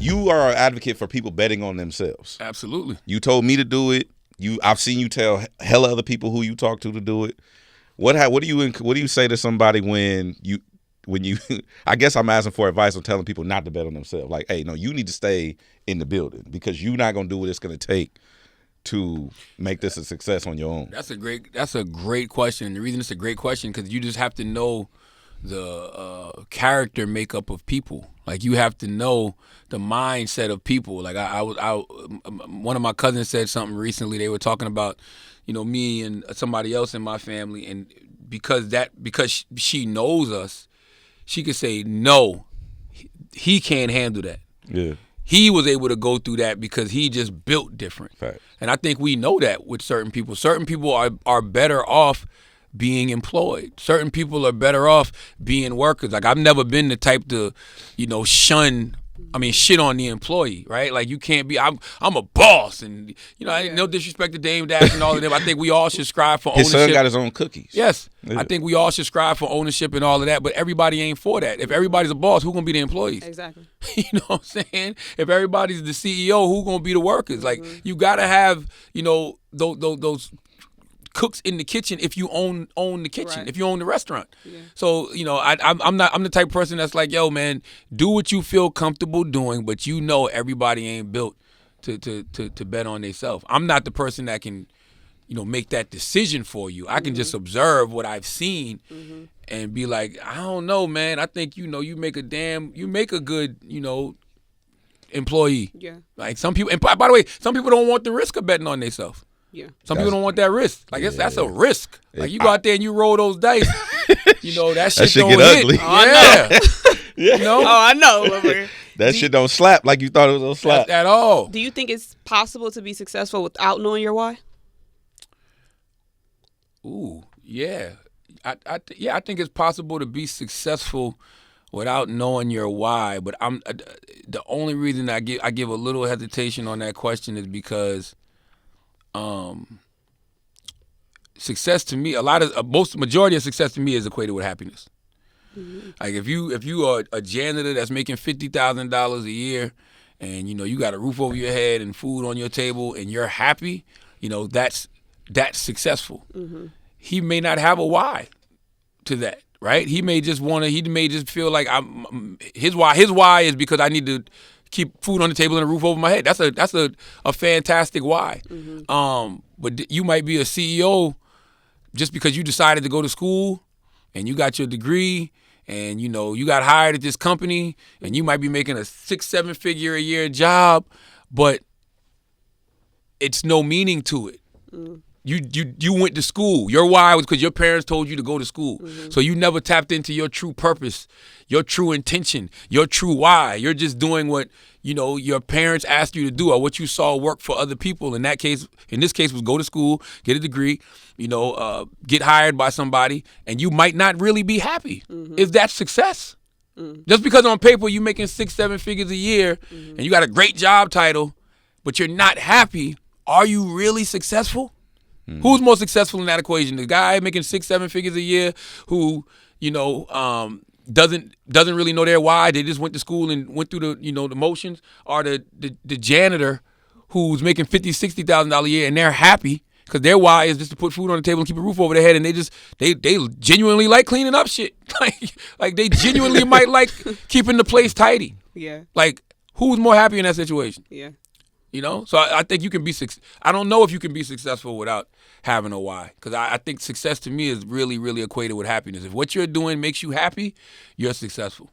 you are an advocate for people betting on themselves. Absolutely. You told me to do it. I've seen you tell hella other people who you talk to do it. What do you say to somebody when you I guess I'm asking for advice on telling people not to bet on themselves. Like, hey, no, you need to stay in the building because you're not gonna do what it's gonna take to make this a success on your own. That's a great question. The reason it's a great question because you just have to know the character makeup of people. Like you have to know the mindset of people. Like one of my cousins said something recently. They were talking about, me and somebody else in my family, and because she knows us, she could say no. He can't handle that. Yeah. He was able to go through that because he just built different. Fact. And I think we know that with certain people. Certain people are better off being employed. Certain people are better off being workers. Like I've never been the type to, shit on the employee, right? Like you can't be. I'm a boss, and no disrespect to Dame Dash and all of them. I think we all should strive for ownership. His son got his own cookies. Yes, yeah. I think we all should strive for ownership and all of that. But everybody ain't for that. If everybody's a boss, who gonna be the employees? Exactly. You know what I'm saying? If everybody's the CEO, who gonna be the workers? Like you gotta have those cooks in the kitchen if you own the kitchen, right. If you own the restaurant. Yeah. So, I'm the type of person that's like, yo, man, do what you feel comfortable doing, but everybody ain't built to bet on themselves. I'm not the person that can, make that decision for you. I can just observe what I've seen and be like, I don't know, man. I think, you make a good, employee. Yeah. Like some people, and by the way, some people don't want the risk of betting on themselves. Yeah. Some people don't want that risk. Like that's a risk. Like you go out there and you roll those dice. That shit don't get hit. ugly. Oh, I know. Yeah. Oh, I know. That shit don't slap like you thought it was gonna slap at all. Do you think it's possible to be successful without knowing your why? Ooh, yeah. I think it's possible to be successful without knowing your why. But the only reason I give a little hesitation on that question is because. Success to me, majority of success to me is equated with happiness. Mm-hmm. Like if you are a janitor that's making $50,000 a year, and you got a roof over your head and food on your table, and you're happy, that's successful. Mm-hmm. He may not have a why to that, right? He may just feel like his why is because I need to keep food on the table and a roof over my head. That's a fantastic why. Mm-hmm. But you might be a CEO just because you decided to go to school and you got your degree and you got hired at this company and you might be making a 6-7 figure a year job, but it's no meaning to it. Mm. You went to school. Your why was because your parents told you to go to school. Mm-hmm. So you never tapped into your true purpose, your true intention, your true why. You're just doing what, your parents asked you to do or what you saw work for other people. In this case was go to school, get a degree, get hired by somebody, and you might not really be happy. Mm-hmm. Is that success? Mm-hmm. Just because on paper you're making 6-7 figures a year and you got a great job title, but you're not happy, are you really successful? Mm. Who's more successful in that equation? The guy making 6-7 figures a year who, doesn't really know their why. They just went to school and went through the motions, or the janitor who's making $50,000-$60,000 a year and they're happy because their why is just to put food on the table and keep a roof over their head, and they genuinely like cleaning up shit. like they genuinely might like keeping the place tidy. Yeah. Like who's more happy in that situation? Yeah. So I think you can be I don't know if you can be successful without having a why, because I think success to me is really, really equated with happiness. If what you're doing makes you happy, you're successful.